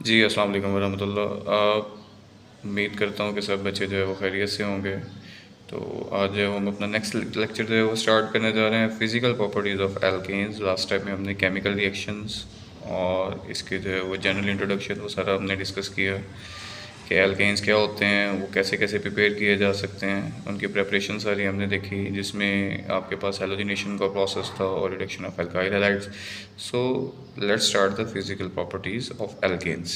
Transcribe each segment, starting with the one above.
जी, अस्सलाम वालेकुम वरहमतुल्लाह। उम्मीद करता हूँ कि सब बच्चे जो है वो खैरियत से होंगे। तो आज जो है हम अपना नेक्स्ट लेक्चर जो है वो स्टार्ट करने जा रहे हैं physical properties of alkanes. Last time में हमने केमिकल रिएक्शंस और इसके जो है वो जनरल इंट्रोडक्शन वो सारा हमने डिस्कस किया कि एल्केन्स क्या होते हैं, वो कैसे कैसे प्रिपेयर किए जा सकते हैं, उनकी प्रिपरेशन सारी हमने देखी, जिसमें आपके पास हैलोजिनेशन का प्रोसेस था और reduction of alkyl halides. So let's start the physical properties of alkenes.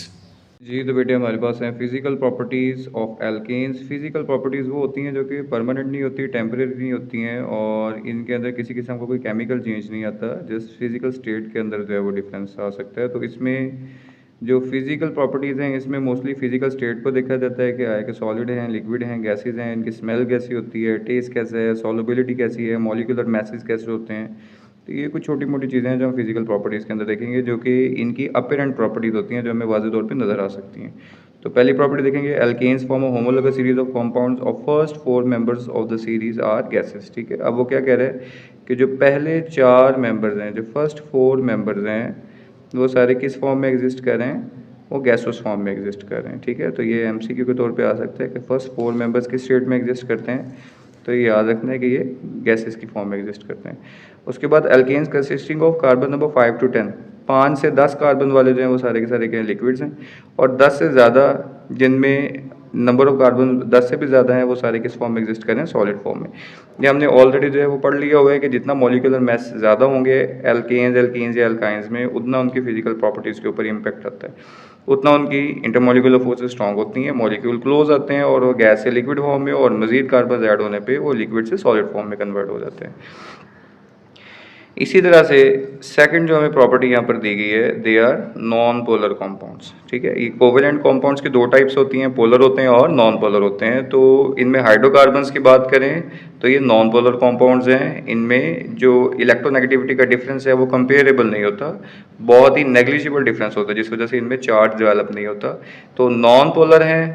जी तो बेटे हमारे पास हैं physical properties of alkenes. Physical properties वो होती हैं जो कि परमानेंट नहीं होती, टेम्परेरी नहीं होती हैं और इनके अंदर किसी किस्म का कोई केमिकल चेंज नहीं आता, जस्ट फिज़िकल स्टेट के अंदर जो है वो डिफरेंस आ सकता है। तो इसमें जो फिज़िकल प्रॉपर्टीज़ हैं इसमें मोस्टली फ़िज़िकल स्टेट को देखा जाता है कि सॉलिड हैं, लिक्विड हैं, गैसेज़ हैं, इनकी स्मेल कैसी होती है, टेस्ट कैसा है, सॉल्युबिलिटी कैसी है, मॉलिक्यूलर मैसेज कैसे होते हैं। तो ये कुछ छोटी मोटी चीज़ें हैं जो हम फिज़िकल प्रॉपर्टीज़ के अंदर देखेंगे, जो कि इनकी अपीरेंट प्रॉपर्टीज़ होती हैं, जो हमें वाज़ेह तौर पे नज़र आ सकती हैं। तो पहली प्रॉपर्टी देखेंगे, alkanes form a homologous series of compounds of first 4 members of the series are gases. ठीक है, अब वो क्या कह रहे हैं कि जो पहले 4 मेंबर्स हैं, जो फर्स्ट 4 मेंबर्स हैं, वो सारे किस फॉर्म में एग्जिस्ट कर रहे हैं? वो गैसोस फॉर्म में एग्जिस्ट कर रहे हैं। ठीक है, तो ये एमसीक्यू के तौर पे आ सकता है कि फर्स्ट 4 मेंबर्स किस स्टेट में एग्जिस्ट करते हैं, तो ये याद रखना है कि ये गैसेस की फॉर्म में एग्जिस्ट करते हैं। उसके बाद alkanes consisting of carbon number 5 to 10, 5 से 10 कार्बन वाले जो हैं वो सारे के सारे क्या लिक्विड्स हैं, और 10 से ज़्यादा जिनमें नंबर ऑफ कार्बन 10 से भी ज़्यादा हैं वो सारे किस फॉर्म में एग्जिस्ट करें? सॉलिड फॉर्म में। ये हमने ऑलरेडी जो है वो पढ़ लिया हुआ है कि जितना मॉलिक्यूलर मास ज़्यादा होंगे एल्केन्स या एल्काइंस में, उतना उनकी फिजिकल प्रॉपर्टीज़ के ऊपर इम्पैक्ट आता है, उतना उनकी इंटरमॉलिक्यूलर फोर्सेस स्ट्रॉन्ग होती हैं, मॉलिक्यूल क्लोज आते हैं और वो गैस से लिक्विड फॉर्म में, और मज़ीद कार्बन ऐड होने पे वो लिक्विड से सॉलिड फॉर्म में कन्वर्ट हो जाते हैं। इसी तरह से सेकंड जो हमें प्रॉपर्टी यहाँ पर दी गई है, they are non polar compounds. ठीक है, ये कोवेलेंट कंपाउंड्स की दो टाइप्स होती हैं, पोलर होते हैं और नॉन पोलर होते हैं। तो इनमें हाइड्रोकार्बन्स की बात करें तो ये नॉन पोलर कंपाउंड्स हैं, इनमें जो इलेक्ट्रोनेगेटिविटी का डिफरेंस है वो कंपेरेबल नहीं होता, बहुत ही नेग्लिजिबल डिफरेंस होता है, जिस वजह से इनमें चार्ज डेवलप नहीं होता। तो नॉन पोलर हैं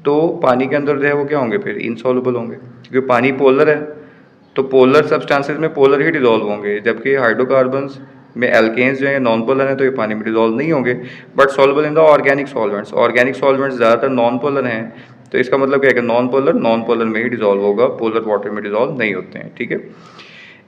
तो पानी के अंदर जो है वो क्या होंगे? फिर इनसॉल्युबल होंगे, क्योंकि पानी पोलर है, तो पोलर सब्सटेंसेस में पोलर ही डिजोल्व होंगे, जबकि हाइड्रोकार्बन्स में एल्केन्स जो है नॉन पोलर हैं तो ये पानी में डिजोल्व नहीं होंगे, but soluble in the organic solvents. Organic solvents ज़्यादातर नॉन पोलर हैं, तो इसका मतलब क्या है कि नॉन पोलर में ही डिजोल्व होगा, पोलर वाटर में डिजोल्व नहीं होते हैं। ठीक है,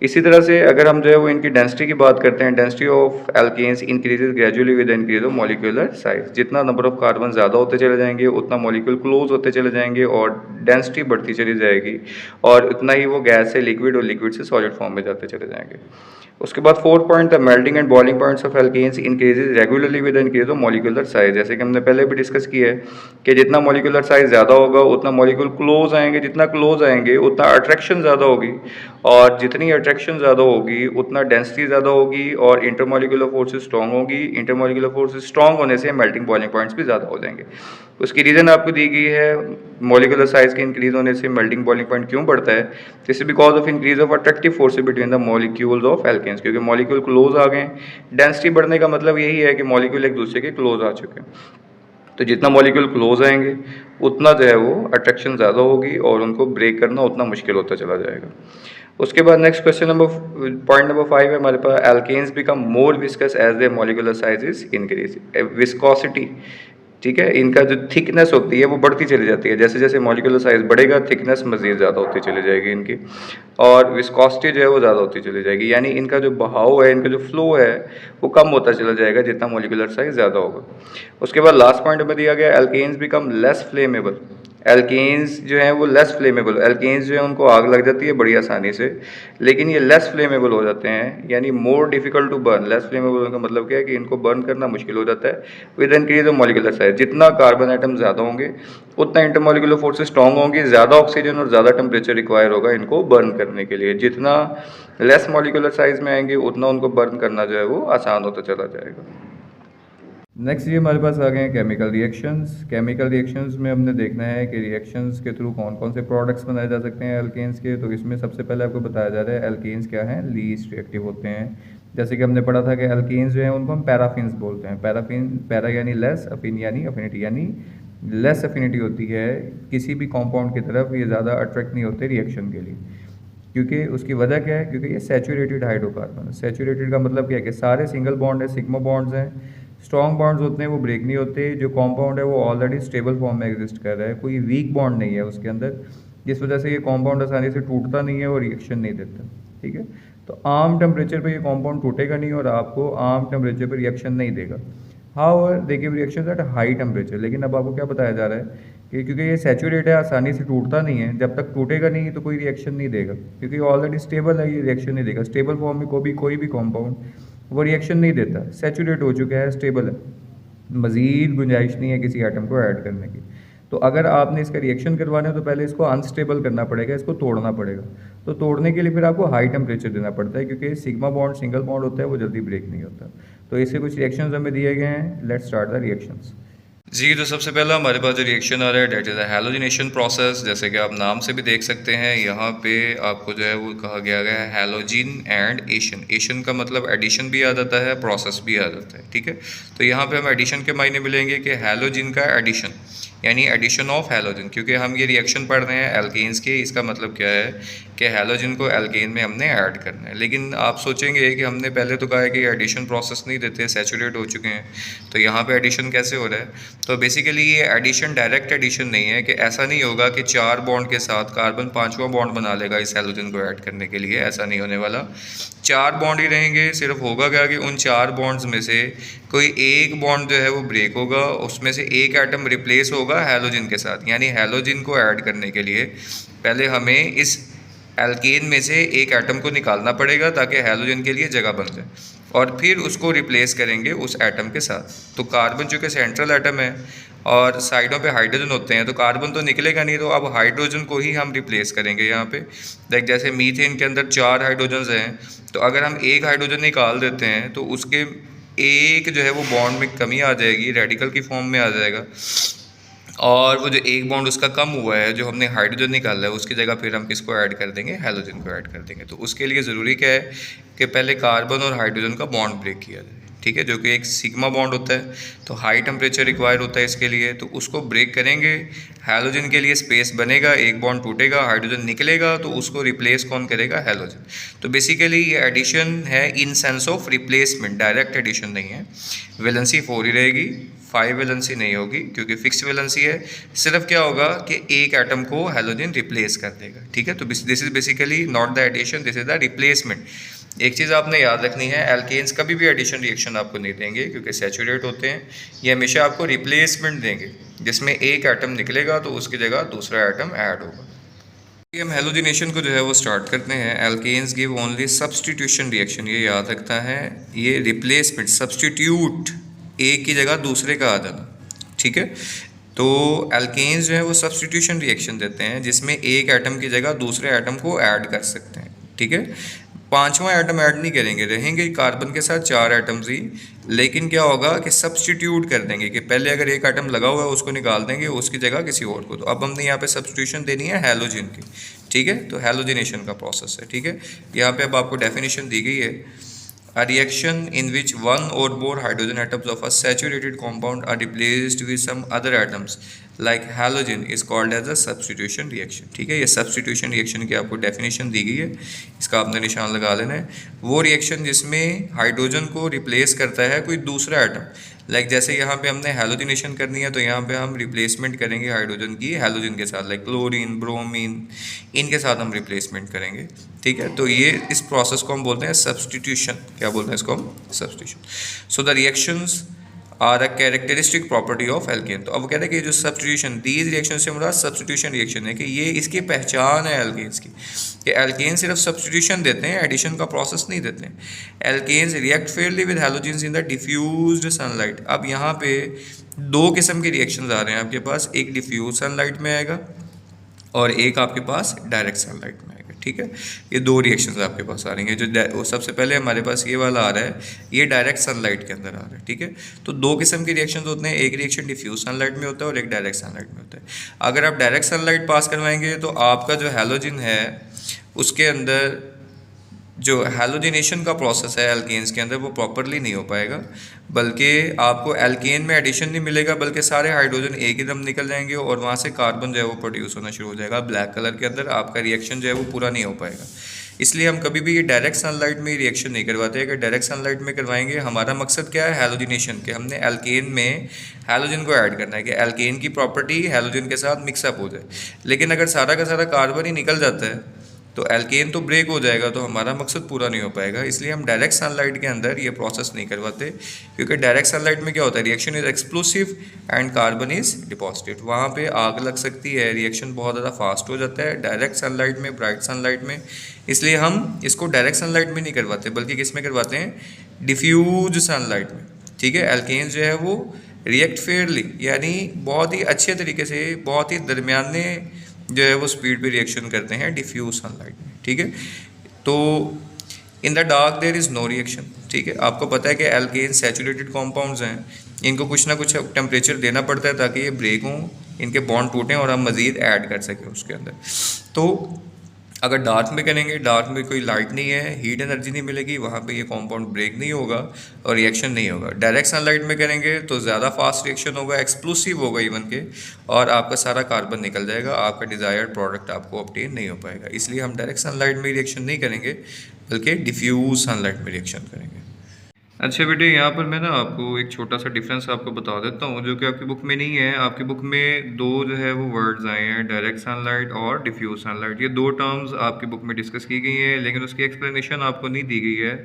इसी तरह से अगर हम जो है वो इनकी डेंसिटी की बात करते हैं, density of alkanes increases gradually with increase of molecular size. जितना नंबर ऑफ कार्बन ज़्यादा होते चले जाएंगे उतना मॉलिक्यूल क्लोज होते चले जाएंगे और डेंसिटी बढ़ती चली जाएगी, और उतना ही वो गैस से लिक्विड और लिक्विड से सॉलिड फॉर्म में जाते चले जाएंगे। उसके बाद fourth point, the melting and boiling points of alkanes increases regularly with increase of molecular size. जैसे कि हमने पहले भी डिस्कस किया है कि जितना मॉलिक्यूलर साइज ज़्यादा होगा उतना मॉलिक्यूल क्लोज आएंगे, जितना क्लोज आएंगे उतना अट्रैक्शन ज़्यादा होगी, और जितनी अट्रैक्शन ज़्यादा होगी उतना डेंसिटी ज़्यादा होगी और इंटरमॉलिक्यूलर फोर्सेस स्ट्रॉन्ग होगी। इंटरमॉलिक्यूलर फोर्सेस स्ट्रॉन्ग होने से मेल्टिंग बॉइलिंग पॉइंट्स भी ज़्यादा हो जाएंगे। उसकी रीज़न आपको दी गई है, मॉलिक्यूलर साइज के इंक्रीज होने से मेल्टिंग बॉइलिंग पॉइंट क्यों बढ़ता है? This is because of increase of attractive force between the molecules of alkanes, क्योंकि मॉलिक्यूल क्लोज आ गए। डेंसिटी बढ़ने का मतलब यही है कि मॉलिक्यूल एक दूसरे के क्लोज आ चुके हैं, तो जितना मॉलिक्यूल क्लोज आएंगे उतना जो है वो अट्रैक्शन ज़्यादा होगी और उनको ब्रेक करना उतना मुश्किल होता चला जाएगा। उसके बाद नेक्स्ट क्वेश्चन पॉइंट नंबर 5 है हमारे पास, alkenes become more viscous as their molecular size is increase. Viscosity, ठीक है, इनका जो थिकनेस होती है वो बढ़ती चली जाती है, जैसे जैसे मॉलिक्यूलर साइज बढ़ेगा थिकनेस मज़ीद ज़्यादा होती चली जाएगी इनकी, और विस्कोसिटी जो है वो ज़्यादा होती चली जाएगी, यानी इनका जो बहाव है, इनका जो फ्लो है वो कम होता चला जाएगा जितना मॉलिक्यूलर साइज ज़्यादा होगा। उसके बाद लास्ट पॉइंट में दिया गया, alkanes become less flammable. Alkanes जो हैं वो लेस फ्लेमेबल, एल्केन्स जो है उनको आग लग जाती है बड़ी आसानी से, लेकिन ये लेस फ्लेमेबल हो जाते हैं, यानी more difficult to burn. Less flammable का मतलब क्या है कि इनको बर्न करना मुश्किल हो जाता है with increase of molecular size. जितना कार्बन आइटम ज़्यादा होंगे उतना इंटरमॉलिक्यूलर फोर्सेस स्ट्रॉन्ग होंगी, ज़्यादा ऑक्सीजन और ज़्यादा टेम्परेचर रिक्वायर होगा इनको बर्न करने के लिए। जितना लेस मॉलिक्यूलर साइज में आएंगे उतना उनको बर्न करना जो है वो आसान होता चला जाएगा। नेक्स्ट ये हमारे पास आ गए हैं केमिकल रिएक्शंस। केमिकल रिएक्शंस में हमने देखना है कि रिएक्शंस के थ्रू कौन कौन से प्रोडक्ट्स बनाए जा सकते हैं एल्केन्स के। तो इसमें सबसे पहले आपको बताया जा रहा है एल्केन्स क्या हैं, लीस्ट रिएक्टिव होते हैं। जैसे कि हमने पढ़ा था कि एल्केन्स जो हैं उनको हम पैराफिन्स बोलते हैं। पैरा यानी लेस, अफिन यानी अफिनिटी, यानी लेस अफिनिटी होती है किसी भी कॉम्पाउंड की तरफ, ये ज़्यादा अट्रैक्ट नहीं होते रिएक्शन के लिए। क्योंकि उसकी वजह क्या है? क्योंकि ये सैचुरेटेड हाइड्रोकार्बन। सैचुरेटेड का मतलब क्या है कि सारे सिंगल बॉन्ड है, सिग्मा बॉन्ड्स हैं, स्ट्रॉन्ग बॉन्ड्स होते हैं वो ब्रेक नहीं होते, जो कॉम्पाउंड है वो ऑलरेडी स्टेबल फॉर्म में एग्जिस्ट कर रहा है, कोई वीक बॉन्ड नहीं है उसके अंदर, जिस वजह से ये कॉम्पाउंड आसानी से टूटता नहीं है और रिएक्शन नहीं देता। ठीक है, तो आम टेम्परेचर पे ये कॉम्पाउंड टूटेगा नहीं और आपको आम टेम्परेचर पे रिएक्शन नहीं देगा। However they give reaction at high temperature. लेकिन अब आपको क्या बताया जा रहा है कि क्योंकि ये सैचुरेट है, आसानी से टूटता नहीं है, जब तक टूटेगा नहीं तो कोई रिएक्शन नहीं देगा, क्योंकि ऑलरेडी स्टेबल है, ये रिएक्शन नहीं देगा। स्टेबल फॉर्म में कोई भी कॉम्पाउंड वो रिएक्शन नहीं देता, सैचुरेट हो चुका है, स्टेबल है, मज़ीद गुंजाइश नहीं है किसी एटम को ऐड करने की। तो अगर आपने इसका रिएक्शन करवाना है तो पहले इसको अनस्टेबल करना पड़ेगा, इसको तोड़ना पड़ेगा। तो तोड़ने के लिए फिर आपको हाई टेम्परेचर देना पड़ता है, क्योंकि सिग्मा बॉन्ड सिंगल बॉन्ड होता है, वो जल्दी ब्रेक नहीं होता। तो इससे कुछ रिएक्शंस हमें दिए गए हैं, लेट्स स्टार्ट द रिएक्शंस। जी, तो सबसे पहला हमारे पास जो रिएक्शन आ रहा है that is a halogenation process. जैसे कि आप नाम से भी देख सकते हैं, यहाँ पे आपको जो है वो कहा गया है हैलोजिन एंड एशन। एशन का मतलब एडिशन भी आ जाता है, प्रोसेस भी आ जाता है। ठीक है, तो यहाँ पे हम एडिशन के मायने मिलेंगे कि हैलोजिन का एडिशन, यानी एडिशन ऑफ हैलोजन। क्योंकि हम ये रिएक्शन पढ़ रहे हैं एल्केन्स के, इसका मतलब क्या है कि हैलोजन को एल्केन में हमने ऐड करना है। लेकिन आप सोचेंगे कि हमने पहले तो कहा है कि एडिशन प्रोसेस नहीं देते, सैचुरेट हो चुके हैं, तो यहाँ पे एडिशन कैसे हो रहा है? तो बेसिकली ये एडिशन डायरेक्ट एडिशन नहीं है, कि ऐसा नहीं होगा कि 4 बॉन्ड के साथ कार्बन 5वां बॉन्ड बना लेगा इस हैलोजन को ऐड करने के लिए, ऐसा नहीं होने वाला। 4 बॉन्ड ही रहेंगे। सिर्फ होगा क्या कि उन 4 बॉन्ड्स में से कोई एक बॉन्ड जो है वो ब्रेक होगा, उसमें से एक एटम रिप्लेस होगा हैलोजन के साथ। यानी हैलोजन को ऐड करने के लिए पहले हमें इस एल्केन में से एक एटम को निकालना पड़ेगा ताकि हैलोजन के लिए जगह बन जाए, और फिर उसको रिप्लेस करेंगे उस एटम के साथ। तो कार्बन चूँकि सेंट्रल एटम है और साइडों पे हाइड्रोजन होते हैं, तो कार्बन तो निकलेगा नहीं, तो अब हाइड्रोजन को ही हम रिप्लेस करेंगे यहाँ पे। लाइक जैसे मीथेन के अंदर 4 हाइड्रोजन हैं, तो अगर हम एक हाइड्रोजन निकाल देते हैं तो उसके एक जो है वो बॉन्ड में कमी आ जाएगी, रेडिकल की फॉर्म में आ जाएगा, और वो जो एक बॉन्ड उसका कम हुआ है, जो हमने हाइड्रोजन निकाला है, उसकी जगह फिर हम किसको ऐड कर देंगे? हैलोजन को ऐड कर देंगे। तो उसके लिए ज़रूरी क्या है कि पहले कार्बन और हाइड्रोजन का बॉन्ड ब्रेक किया जाए। ठीक है, जो कि एक सिग्मा बॉन्ड होता है, तो हाई टेम्परेचर रिक्वायर होता है इसके लिए, तो उसको ब्रेक करेंगे। हैलोजन के लिए स्पेस बनेगा, एक बॉन्ड टूटेगा, हाइड्रोजन निकलेगा, तो उसको रिप्लेस कौन करेगा? हैलोजन। तो बेसिकली ये एडिशन है in sense of replacement, direct addition नहीं है। वैलेंसी 4 ही रहेगी, 5 वैलेंसी नहीं होगी, क्योंकि फिक्स वैलेंसी है। सिर्फ क्या होगा कि एक एटम को हैलोजन रिप्लेस कर देगा। ठीक है, तो this is basically not the addition, this is the replacement. एक चीज़ आपने याद रखनी है, एल्केन्स कभी भी एडिशन रिएक्शन आपको नहीं देंगे, क्योंकि सैचुरेट होते हैं। ये हमेशा आपको रिप्लेसमेंट देंगे, जिसमें एक एटम निकलेगा तो उसकी जगह दूसरा एटम ऐड होगा। हम हैलोजिनेशन को जो है वो स्टार्ट करते हैं। Alkanes give only substitution reaction, ये याद रखता है। ये रिप्लेसमेंट, सब्सटीट्यूट, एक की जगह दूसरे का आ जाना। ठीक है, तो एल्केन्स जो है वो सब्सटीट्यूशन रिएक्शन देते हैं, जिसमें एक एटम की जगह दूसरे एटम को ऐड कर सकते हैं। ठीक है, 5वां एटम ऐड नहीं करेंगे, रहेंगे कार्बन के साथ 4 एटम्स ही। लेकिन क्या होगा कि सब्सटीट्यूट कर देंगे, कि पहले अगर एक एटम लगा हुआ है उसको निकाल देंगे, उसकी जगह किसी और को। तो अब हमने यहाँ पे सब्सटीट्यूशन देनी है हैलोजन की। ठीक है, तो हैलोजिनेशन का प्रोसेस है। ठीक है, यहाँ पे अब आपको डेफिनेशन दी गई है। A reaction in which one or more hydrogen atoms of a saturated compound are replaced with some other atoms like halogen is called as a substitution reaction। ठीक है, ये substitution reaction की आपको definition दी गई है, इसका आपने निशान लगा लेना है। वो रिएक्शन जिसमें हाइड्रोजन को रिप्लेस करता है कोई दूसरा एटम, लाइक जैसे यहाँ पे हमने हैलोजिनेशन करनी है, तो यहाँ पे हम रिप्लेसमेंट करेंगे हाइड्रोजन की हैलोजन के साथ, लाइक क्लोरीन, ब्रोमीन, इनके साथ हम रिप्लेसमेंट करेंगे। ठीक है, तो ये इस प्रोसेस को हम बोलते हैं सब्सटीट्यूशन। क्या बोलते हैं इसको हम? Substitution. So the reactions are a characteristic property of alkane. तो अब कहते हैं कि जो सब्सटीट्यूशन, दीज रिएक्शन से हमारा सब्सटीट्यूशन रिएक्शन है, कि ये इसकी पहचान है एल्केन्स की, कि एल्केन सिर्फ सब्सटीट्यूशन देते हैं, एडिशन का प्रोसेस नहीं देते हैं। Alkanes react fairly with halogens in the diffused sunlight. अब यहाँ पे 2 किस्म के रिएक्शंस आ रहे हैं आपके पास, एक डिफ्यूज सनलाइट में आएगा और एक आपके पास डायरेक्ट सनलाइट में आएगा। ठीक है, ये 2 रिएक्शंस आपके पास आ रही हैं। जो सबसे पहले हमारे पास ये वाला आ रहा है, ये डायरेक्ट सनलाइट के अंदर आ रहा है। ठीक है, तो 2 किस्म के रिएक्शंस होते हैं, एक रिएक्शन डिफ्यूज सनलाइट में होता है और एक डायरेक्ट सनलाइट में होता है। अगर आप डायरेक्ट सनलाइट पास करवाएंगे तो आपका जो हैलोजन है उसके अंदर जो हैलोजिनेशन का प्रोसेस है एल्केन्स के अंदर वो प्रॉपरली नहीं हो पाएगा, बल्कि आपको एल्केन में एडिशन नहीं मिलेगा, बल्कि सारे हाइड्रोजन एक ही दम निकल जाएंगे और वहाँ से कार्बन जो है वो प्रोड्यूस होना शुरू हो जाएगा ब्लैक कलर के अंदर। आपका रिएक्शन जो है वो पूरा नहीं हो पाएगा। इसलिए हम कभी भी ये डायरेक्ट सनलाइट में रिएक्शन नहीं करवाते। अगर डायरेक्ट सनलाइट में करवाएंगे, हमारा मकसद क्या है हैलोजिनेशन के, हमने एल्केन में हैलोजन को ऐड करना है कि एल्केन की प्रॉपर्टी हैलोजन के साथ मिक्सअप हो जाए। लेकिन अगर सारा का सारा कार्बन ही निकल जाता है तो एल्केन तो ब्रेक हो जाएगा, तो हमारा मकसद पूरा नहीं हो पाएगा। इसलिए हम डायरेक्ट सनलाइट के अंदर ये प्रोसेस नहीं करवाते, क्योंकि डायरेक्ट सनलाइट में क्या होता है, reaction is explosive and carbon is deposited. वहाँ पे आग लग सकती है, रिएक्शन बहुत ज़्यादा फास्ट हो जाता है डायरेक्ट सनलाइट में, ब्राइट सनलाइट में। इसलिए हम इसको डायरेक्ट सनलाइट में नहीं करवाते, बल्कि किस में करवाते हैं, डिफ्यूज सनलाइट में। ठीक है, एल्केन्स जो है वो रिएक्ट फेयरली, यानी बहुत ही अच्छे तरीके से, बहुत ही दरमियाने जो है वो स्पीड पे रिएक्शन करते हैं डिफ्यूज सनलाइट में। ठीक है, तो in the dark there is no reaction. ठीक है, आपको पता है कि एल्केन सैचुरेटेड कॉम्पाउंड्स हैं, इनको कुछ ना कुछ टेम्परेचर देना पड़ता है ताकि ये ब्रेक हों, इनके बॉन्ड टूटें और हम मज़ीद ऐड कर सकें उसके अंदर। तो अगर डार्क में करेंगे, डार्क में कोई लाइट नहीं है, हीट एनर्जी नहीं मिलेगी, वहाँ पे ये कंपाउंड ब्रेक नहीं होगा और रिएक्शन नहीं होगा। डायरेक्ट सनलाइट में करेंगे तो ज़्यादा फास्ट रिएक्शन होगा, एक्सप्लोसिव होगा इवन के, और आपका सारा कार्बन निकल जाएगा, आपका डिज़ायर्ड प्रोडक्ट आपको ऑब्टेन नहीं हो पाएगा। इसलिए हम डायरेक्ट सनलाइट में रिएक्शन नहीं करेंगे, बल्कि डिफ्यूज सनलाइट में रिएक्शन करेंगे। अच्छा बेटे, यहाँ पर मैं ना आपको एक छोटा सा डिफरेंस आपको बता देता हूँ, जो कि आपकी बुक में नहीं है। आपकी बुक में दो जो है वो वर्ड्स आए हैं, डायरेक्ट सनलाइट और डिफ्यूज सनलाइट। ये दो टर्म्स आपकी बुक में डिस्कस की गई हैं, लेकिन उसकी एक्सप्लेनेशन आपको नहीं दी गई है।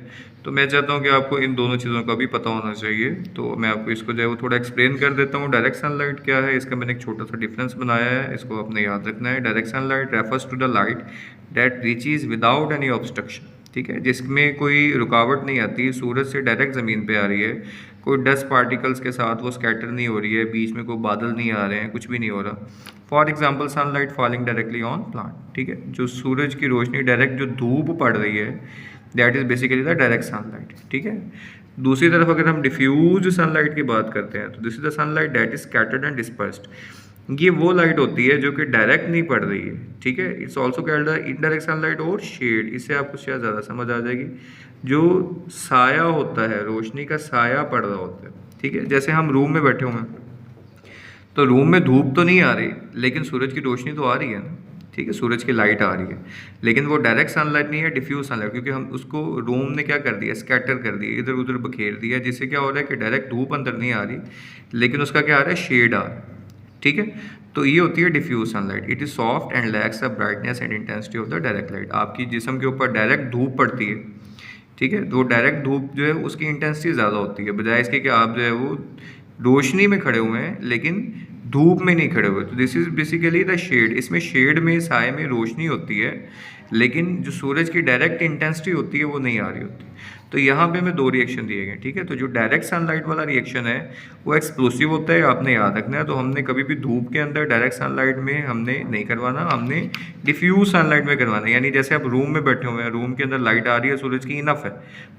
तो मैं चाहता हूँ कि आपको इन दोनों चीज़ों का भी पता होना चाहिए। तो मैं आपको इसको जो है वो थोड़ा एक्सप्लेन कर देता हूँ। डायरेक्ट सनलाइट क्या है, इसका मैंने एक छोटा सा डिफरेंस बनाया है, इसको आपने याद रखना है। Direct sunlight refers to the light that reaches without any obstruction. ठीक है, जिसमें कोई रुकावट नहीं आती, सूरज से डायरेक्ट ज़मीन पे आ रही है, कोई डस्ट पार्टिकल्स के साथ वो स्कैटर नहीं हो रही है, बीच में कोई बादल नहीं आ रहे हैं, कुछ भी नहीं हो रहा। For example sunlight falling directly on plant. ठीक है, जो सूरज की रोशनी डायरेक्ट जो धूप पड़ रही है, that is basically the direct sunlight. ठीक है, दूसरी तरफ अगर हम डिफ्यूज सनलाइट की बात करते हैं तो this is the sunlight that is scattered and dispersed. ये वो लाइट होती है जो कि डायरेक्ट नहीं पड़ रही है। ठीक है, it's also called the indirect sunlight और शेड। इससे आपको शायद ज़्यादा समझ आ जाएगी। जो साया होता है, रोशनी का साया पड़ रहा होता है। ठीक है, जैसे हम रूम में बैठे हुए हैं तो रूम में धूप तो नहीं आ रही, लेकिन सूरज की रोशनी तो आ रही है ना। ठीक है, सूरज की लाइट आ रही है, लेकिन वो डायरेक्ट सनलाइट नहीं है, डिफ्यूज सनलाइट, क्योंकि हम उसको रूम ने क्या कर दिया, स्कैटर कर दिया, इधर उधर बखेर दिया, जिससे क्या हो रहा है कि डायरेक्ट धूप अंदर नहीं आ रही, लेकिन उसका क्या आ रहा है, शेड आ रहा है। ठीक है, तो ये होती है diffuse sunlight. It is soft and lacks the brightness and intensity of the direct light. आपकी जिस्म के ऊपर डायरेक्ट धूप पड़ती है। ठीक है, तो डायरेक्ट धूप जो है उसकी इंटेंसिटी ज़्यादा होती है, बजाय इसके कि आप जो है वो रोशनी में खड़े हुए हैं लेकिन धूप में नहीं खड़े हुए। तो this is basically the shade. इसमें शेड में, साए में रोशनी होती है, लेकिन जो सूरज की डायरेक्ट इंटेंसिटी होती है वो नहीं आ रही होती। तो यहाँ पे हमें दो रिएक्शन दिए गए। ठीक है, तो जो डायरेक्ट सनलाइट वाला रिएक्शन है वो एक्सप्लोसिव होता है, आपने याद रखना है। तो हमने कभी भी धूप के अंदर डायरेक्ट सनलाइट में हमने नहीं करवाना, हमने डिफ्यूज सनलाइट में करवाना है। यानी जैसे आप रूम में बैठे हुए हैं, रूम के अंदर लाइट आ रही है सूरज की, इनफ है,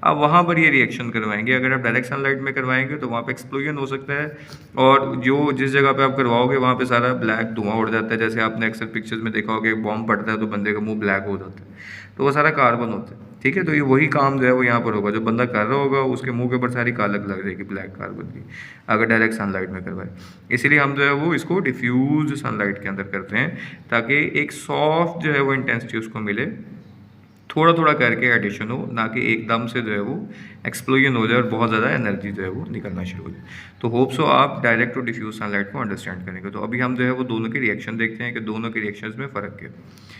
आप वहाँ पर ये रिएक्शन करवाएंगे। अगर आप डायरेक्ट सनलाइट में करवाएंगे तो वहाँ पर एक्सप्लोजन हो सकता है, और जो जिस जगह पर आप करवाओगे वहाँ पर सारा ब्लैक धुआं उड़ जाता है। जैसे आपने अक्सर पिक्चर्स में देखा होगा, बॉम्ब पड़ता है तो बंदे का मुँह ब्लैक हो जाता है, तो वो सारा कार्बन होता है। ठीक है, तो ये वही काम जो है वो यहाँ पर होगा, जो बंदा कर रहा होगा उसके मुंह के ऊपर सारी कालक लग जाएगी ब्लैक कार्बन की, अगर डायरेक्ट सनलाइट में करवाए। इसीलिए हम जो है वो इसको डिफ्यूज सनलाइट के अंदर करते हैं, ताकि एक सॉफ्ट जो है वो इंटेंसिटी उसको मिले, थोड़ा थोड़ा करके एडिशन हो, ना कि एकदम से जो है वो एक्सप्लोजन हो जाए और बहुत ज़्यादा एनर्जी जो है वो निकलना शुरू हो जाए। तो होप सो आप डायरेक्ट और डिफ्यूज सनलाइट को अंडरस्टैंड करेंगे। तो अभी हम जो है वो दोनों के रिएक्शन देखते हैं कि दोनों के रिएक्शंस में फ़र्क क्या है।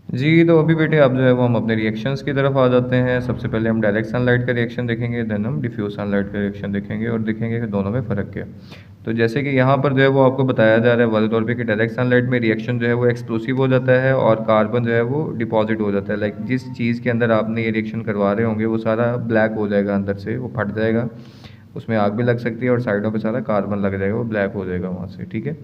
जी, तो अभी बेटे आप जो है वो हम अपने रिएक्शंस की तरफ आ जाते हैं। सबसे पहले हम डायरेक्ट सनलाइट का रिएक्शन देखेंगे, देन हम डिफ्यूज सनलाइट का रिएक्शन देखेंगे और देखेंगे कि दोनों में फ़र्क क्या है। तो जैसे कि यहाँ पर जो है वो आपको बताया जा रहा है वाज़ेह तौर पे कि डायरेक्ट सनलाइट में रिएक्शन जो है वो एक्सप्लोसिव हो जाता है और कार्बन जो है वो डिपॉजिट हो जाता है। लाइक जिस चीज़ के अंदर आपने ये रिएक्शन करवा रहे होंगे वो सारा ब्लैक हो जाएगा, अंदर से वो फट जाएगा, उसमें आग भी लग सकती है और साइडों पर सारा कार्बन लग जाएगा, वो ब्लैक हो जाएगा वहाँ से। ठीक है,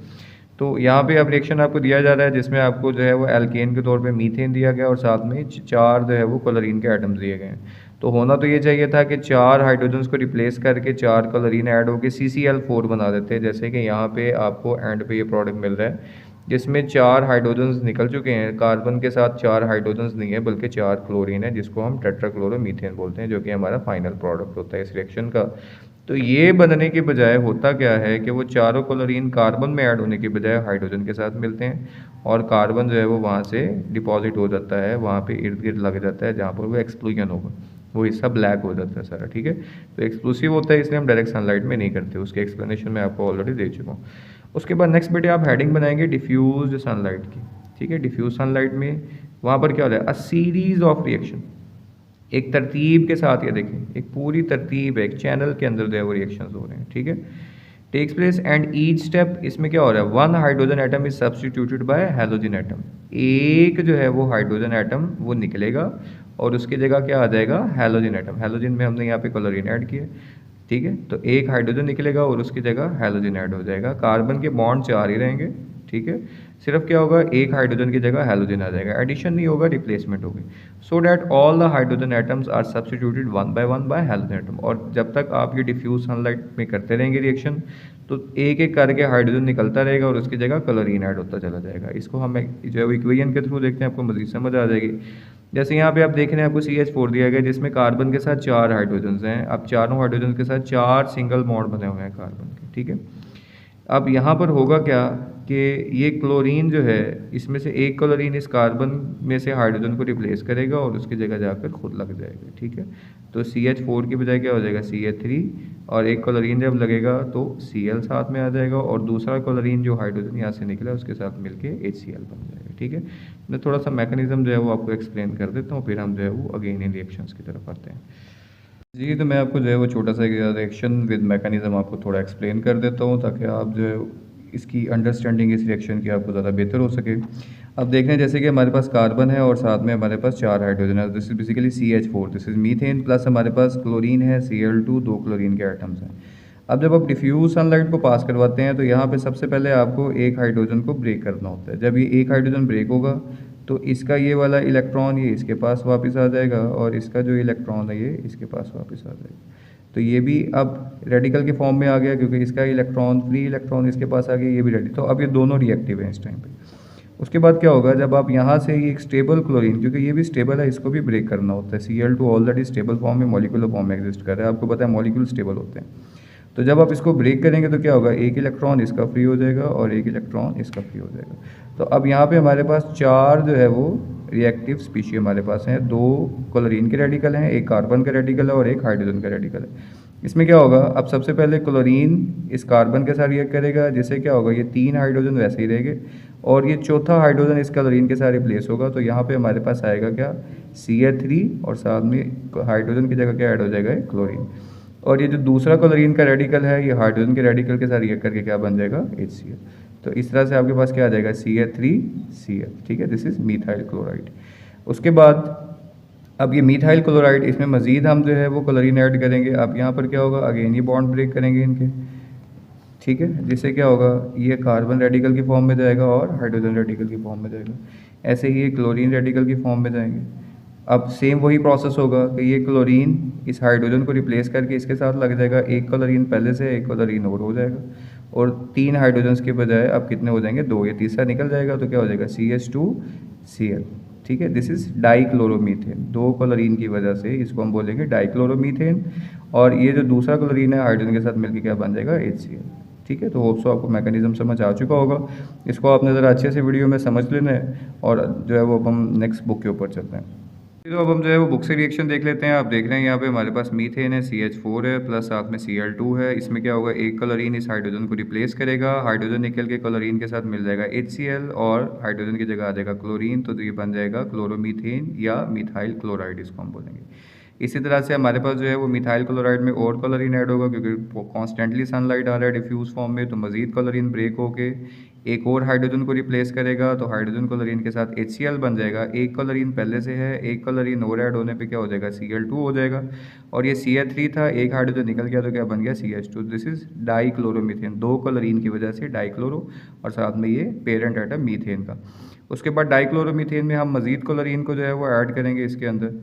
तो यहाँ पे अब रिएक्शन आपको दिया जा रहा है जिसमें आपको जो है वो एल्केन के तौर पे मीथेन दिया गया और साथ में 4 जो है वो क्लोरीन के एटम्स दिए गए हैं। तो होना तो ये चाहिए था कि 4 हाइड्रोजन्स को रिप्लेस करके 4 क्लोरीन ऐड होकर CCl4 बना देते हैं, जैसे कि यहाँ पे आपको एंड पे ये प्रोडक्ट मिल रहा है। जिसमें 4 हाइड्रोजन्स निकल चुके हैं। कार्बन के साथ 4 हाइड्रोजन्स नहीं है बल्कि 4 क्लोरीन है, जिसको हम टेट्राक्लोरोमीथेन बोलते हैं, जो कि हमारा फाइनल प्रोडक्ट होता है इस रिएक्शन का। तो ये बनने के बजाय होता क्या है कि वो चारों क्लोरीन कार्बन में ऐड होने के बजाय हाइड्रोजन के साथ मिलते हैं, और कार्बन जो है वो वहाँ से डिपॉजिट हो जाता है, वहाँ पे इर्द गिर्द लग जाता है जहाँ पर वो एक्सप्लोजन होगा, वो हिस्सा ब्लैक हो जाता है सारा। ठीक है, तो एक्सप्लोसिव होता है, इसलिए हम डायरेक्ट सनलाइट में नहीं करते, उसके एक्सप्लेनेशन मैं आपको ऑलरेडी दे चुका हूँ। उसके बाद नेक्स्ट बेटे आप हेडिंग बनाएंगे डिफ्यूज सनलाइट की। ठीक है, डिफ्यूज सनलाइट में वहाँ पर क्या हो रहा है, अ सीरीज ऑफ रिएक्शन, एक तरतीब के साथ, ये देखें एक पूरी तरतीब है, एक चैनल के अंदर जो है वो रिएक्शंस हो रहे हैं। ठीक है, takes place and each step, इसमें क्या हो रहा है, one hydrogen atom is substituted by halogen atom, एक जो है वो हाइड्रोजन एटम वो निकलेगा और उसकी जगह क्या आ जाएगा, हैलोजन एटम। हैलोजन में हमने यहाँ पे क्लोरीन ऐड किया। ठीक है, तो एक हाइड्रोजन निकलेगा और उसकी जगह हैलोजन ऐड हो जाएगा। कार्बन के बॉन्ड 4 ही रहेंगे। ठीक है, सिर्फ क्या होगा, एक हाइड्रोजन की जगह हैलोजन आ जाएगा, एडिशन नहीं होगा, रिप्लेसमेंट होगी। So that all the hydrogen atoms are substituted one by halogen atom. और जब तक आप ये डिफ्यूज सनलाइट में करते रहेंगे रिएक्शन, तो एक एक करके हाइड्रोजन निकलता रहेगा और उसकी जगह क्लोरीन ऐड होता चला जाएगा। इसको हम जो है इक्वेशन के थ्रू देखते हैं, आपको मजीद समझ आ जाएगी। जैसे यहाँ पे आप देख रहे हैं, आपको CH4 दिया गया जिसमें कार्बन के साथ 4 हाइड्रोजन हैं। अब चारों हाइड्रोजन के साथ 4 सिंगल बॉन्ड बने हुए हैं कार्बन के। ठीक है, अब यहाँ पर होगा क्या कि ये क्लोरीन जो है, इसमें से एक क्लोरीन इस कार्बन में से हाइड्रोजन को रिप्लेस करेगा और उसकी जगह जाकर खुद लग जाएगा। ठीक है, तो CH4 की बजाय क्या हो जाएगा, CH3, और एक क्लोरीन जब लगेगा तो Cl साथ में आ जाएगा, और दूसरा क्लोरीन जो हाइड्रोजन यहाँ से निकला उसके साथ मिलके HCl बन जाएगा। ठीक है, मैं थोड़ा सा मैकेनिज्म जो है वो आपको एक्सप्लेन कर देता हूँ, फिर हम जो है वो अगेन इन रिएक्शंस की तरफ आते हैं। जी, तो मैं आपको जो है वो छोटा सा रिएक्शन विद मैकेनिज्म आपको थोड़ा एक्सप्लेन कर देता हूँ, ताकि आप जो है इसकी अंडरस्टैंडिंग इस रिएक्शन की आपको ज़्यादा बेहतर हो सके। अब देख रहे हैं जैसे कि हमारे पास कार्बन है और साथ में हमारे पास 4 हाइड्रोजन है, this is basically CH4, this is methane, plus हमारे पास क्लोरीन है Cl2, 2 क्लोरीन के आइटम्स हैं। अब जब आप डिफ्यूज सनलाइट को पास करवाते हैं तो यहाँ पे सबसे पहले आपको एक हाइड्रोजन को ब्रेक करना होता है। जब ये एक हाइड्रोजन ब्रेक होगा तो इसका ये वाला इलेक्ट्रॉन ये इसके पास वापस आ जाएगा, और इसका जो इलेक्ट्रॉन है ये इसके पास वापस आ जाएगा। तो ये भी अब रेडिकल के फॉर्म में आ गया, क्योंकि इसका इलेक्ट्रॉन फ्री इलेक्ट्रॉन इसके पास आ गया, ये भी रेडी। तो अब ये दोनों रिएक्टिव हैं इस टाइम पे। उसके बाद क्या होगा, जब आप यहाँ से एक स्टेबल क्लोरीन, क्योंकि ये भी स्टेबल है, इसको भी ब्रेक करना होता है। Cl2 ऑलरेडी स्टेबल फॉर्म में, मॉलिक्यूलर फॉर्म में एग्जिस्ट कर रहा है, आपको पता है मॉलिक्यूल स्टेबल होते हैं। तो जब आप इसको ब्रेक करेंगे तो क्या होगा, एक इलेक्ट्रॉन इसका फ्री हो जाएगा और एक इलेक्ट्रॉन इसका फ्री हो जाएगा। तो अब यहाँ पे हमारे पास 4 जो है वो रिएक्टिव स्पीशी हमारे पास हैं। 2 क्लोरीन के रेडिकल हैं, एक कार्बन का रेडिकल है और एक हाइड्रोजन का रेडिकल है। इसमें क्या होगा, अब सबसे पहले क्लोरीन इस कार्बन के साथ रिएक्ट करेगा, जिससे क्या होगा, ये 3 हाइड्रोजन वैसे ही रहेंगे और ये चौथा हाइड्रोजन इस क्लोरीन के साथ रिप्लेस होगा। तो यहाँ पे हमारे पास आएगा क्या, CH3, और साथ में हाइड्रोजन की जगह क्या ऐड हो जाएगा, क्लोरीन। और ये जो दूसरा क्लोरीन का रेडिकल है, ये हाइड्रोजन के रेडिकल के साथ रिएक्ट करके क्या बन जाएगा, HCl। तो इस तरह से आपके पास क्या आ जाएगा, CH3Cl। ठीक है, दिस इज मीथाइल क्लोराइड। उसके बाद अब ये मीथाइल क्लोराइड, इसमें मज़ीद हम जो है वो क्लोरीन ऐड करेंगे। अब यहाँ पर क्या होगा, अगेन ये बॉन्ड ब्रेक करेंगे इनके। ठीक है, जिससे क्या होगा, ये कार्बन रेडिकल की फॉर्म में जाएगा और हाइड्रोजन रेडिकल की फॉर्म में जाएगा। ऐसे ही ये क्लोरीन रेडिकल की फॉर्म में जाएंगे। अब सेम वही प्रोसेस होगा कि ये क्लोरीन इस हाइड्रोजन को रिप्लेस करके इसके साथ लग जाएगा, एक क्लोरीन पहले से, एक क्लोरीन और हो जाएगा, और 3 हाइड्रोजन्स के बजाय अब कितने हो जाएंगे, 2, ये तीसरा निकल जाएगा तो क्या हो जाएगा, CH2Cl। ठीक है, दिस इज डाइक्लोरोमीथेन। 2 क्लोरीन की वजह से इसको हम बोलेंगे डाइक्लोरोमीथेन, और ये जो दूसरा क्लोरीन है हाइड्रोजन के साथ मिलकर क्या बन जाएगा, HCl। ठीक है, तो होप सो आपको मैकेनिज्म समझ आ चुका होगा। इसको आपने ज़रा अच्छे से वीडियो में समझ लेना है, और जो है वो अब हम नेक्स्ट बुक के ऊपर चलते हैं। तो अब हम जो है वो बुक से रिएक्शन देख लेते हैं। आप देख रहे हैं यहाँ पे हमारे पास मीथेन है, CH4 है, प्लस साथ में Cl2 है। इसमें क्या होगा, एक क्लोरीन इस हाइड्रोजन को रिप्लेस करेगा, हाइड्रोजन निकल के क्लोरीन के साथ मिल जाएगा HCl, और हाइड्रोजन की जगह आ जाएगा क्लोरीन, तो ये बन जाएगा क्लोरोमीथेन या मिथाइल क्लोराइड, इसको हम बोलेंगे। इसी तरह से हमारे पास जो है वो मिथाइल क्लोराइड में और क्लोरीन ऐड होगा, क्योंकि कॉन्स्टेंटली सनलाइट आ रहा है डिफ्यूज फॉर्म में, तो मजीद क्लोरीन ब्रेक होके एक और हाइड्रोजन को रिप्लेस करेगा, तो हाइड्रोजन क्लोरीन के साथ HCl बन जाएगा। एक क्लोरीन पहले से है, एक क्लोरीन और ऐड होने पे क्या हो जाएगा, Cl2 हो जाएगा, और ये CH3 था, एक हाइड्रोजन निकल गया तो क्या बन गया, CH2। This is dichloromethane, 2 chlorine की वजह से डाइक्लोरो, और साथ में ये पेरेंट एटम मीथेन का। उसके बाद डाइक्लोरोमीथेन में हम मजीद क्लोरीन को जो है वो ऐड करेंगे इसके अंदर।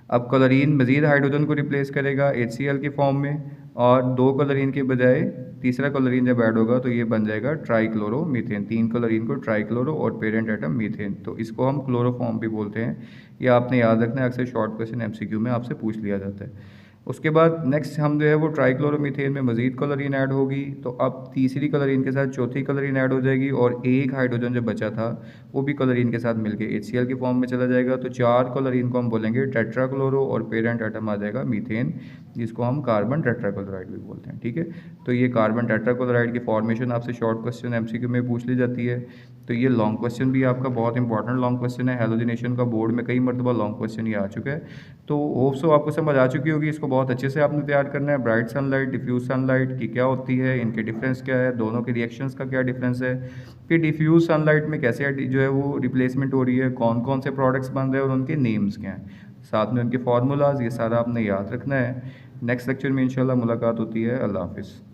अब क्लोरीन मजीद हाइड्रोजन को रिप्लेस करेगा HCl की फॉर्म में, और 2 क्लोरीन के बजाय तीसरा क्लोरीन जब ऐड होगा तो ये बन जाएगा ट्राइक्लोरोमीथेन। 3 क्लोरीन को ट्राइक्लोरो और पेरेंट एटम मीथेन, तो इसको हम क्लोरोफॉर्म भी बोलते हैं। ये आपने याद रखना है, अक्सर शॉर्ट क्वेश्चन एमसीक्यू में आपसे पूछ लिया जाता है। उसके बाद नेक्स्ट हम जो है वो ट्राइक्लोरोमीथेन में मज़ीद क्लोरीन ऐड होगी, तो अब तीसरी क्लोरीन के साथ चौथी क्लोरीन ऐड हो जाएगी और एक हाइड्रोजन जो बचा था वो भी क्लोरीन के साथ मिलके HCl के फॉर्म में चला जाएगा। तो 4 क्लोरीन को हम बोलेंगे टेट्राक्लोरो और पेरेंट एटम आ जाएगा मीथेन, जिसको हम कार्बन टेट्राक्लोराइड भी बोलते हैं। ठीक है, तो ये कार्बन टेट्राक्लोराइड की फॉर्मेशन आपसे शॉर्ट क्वेश्चन एमसीक्यू में पूछ ली जाती है। तो ये लॉन्ग क्वेश्चन भी आपका बहुत इंपॉर्टेंट लॉन्ग क्वेश्चन है। हेलोजिनेशन का बोर्ड में कई मरतबा लॉन्ग क्वेश्चन ये आ चुका है, तो होप सो आपको समझ आ चुकी होगी। इसको बहुत अच्छे से आपने तैयार करना है। ब्राइट सनलाइट, डिफ्यूज सनलाइट की क्या होती है, इनके डिफरेंस क्या है, दोनों के रिएक्शंस का क्या डिफरेंस है, फिर डिफ्यूज सनलाइट में कैसे जो है वो रिप्लेसमेंट हो रही है, कौन कौन से प्रोडक्ट्स बन रहे हैं और उनके नेम्स क्या हैं, साथ में उनके फार्मूलाज, ये सारा आपने याद रखना है। नेक्स्ट लेक्चर में इंशाल्लाह मुलाकात होती है। अल्लाह हाफिज़।